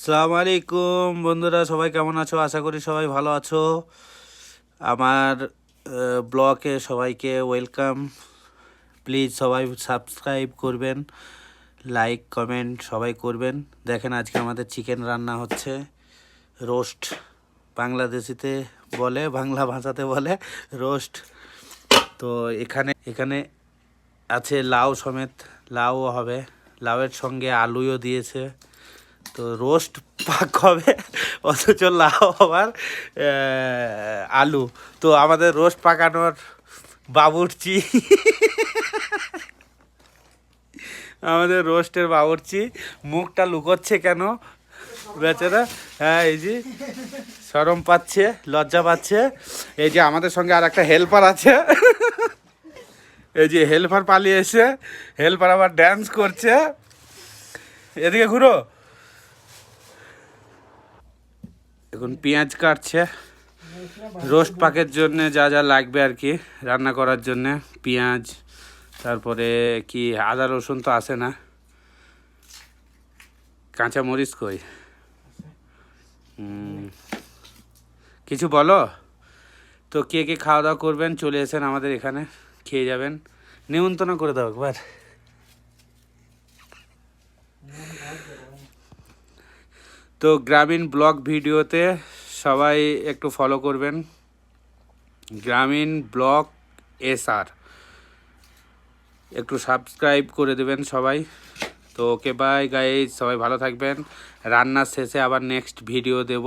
সালাম আলাইকুম বন্ধুরা, সবাই কেমন আছো? আশা করি সবাই ভালো আছো। আমার ব্লগে সবাইকে ওয়েলকাম। প্লিজ সবাই সাবস্ক্রাইব করবেন, লাইক কমেন্ট সবাই করবেন। দেখেন আজকে আমাদের চিকেন রান্না হচ্ছে, রোস্ট। বাংলাদেশিতে বলে, বাংলা ভাষাতে বলে রোস্ট। তো এখানে এখানে আছে লাউ সমেত, লাউও হবে, লাউয়ের সঙ্গে আলুও দিয়েছে। তো রোস্ট পাক হবে, অথচ লাউ আবার আলু। তো আমাদের রোস্ট পাকানোর বাবুর্চি আমাদের রোস্টের বাবুর্চি মুখটা লুকোচ্ছে কেন বেচারা? হ্যাঁ, এই যে শরম পাচ্ছে, লজ্জা পাচ্ছে। এই যে আমাদের সঙ্গে আর একটা হেল্পার আছে, এই যে হেল্পার পালিয়ে এসে হেল্পার আবার ড্যান্স করছে। এদিকে ঘুরো। এখন পেঁয়াজ কাটছে রোস্ট পাকের জন্য, যা যা লাগবে আর কি রান্না করার জন্যে। পেঁয়াজ, তারপরে কি আদা রসুন তো আসে না, কাঁচা মরিচ কই, কিছু বলো। তো কে কে খাওয়া দাওয়া করবেন চলে এসেন আমাদের এখানে, খেয়ে যাবেন। নিমন্ত্রণ করে দাও একবার। তো গ্রামীণ ব্লগ ভিডিওতে সবাই একটু ফলো করবেন, গ্রামীণ ব্লগ SR একটু সাবস্ক্রাইব করে দেবেন সবাই। তো ওকে বাই গাইজ, সবাই ভালো থাকবেন। রান্নার শেষে আবার নেক্সট ভিডিও দেব।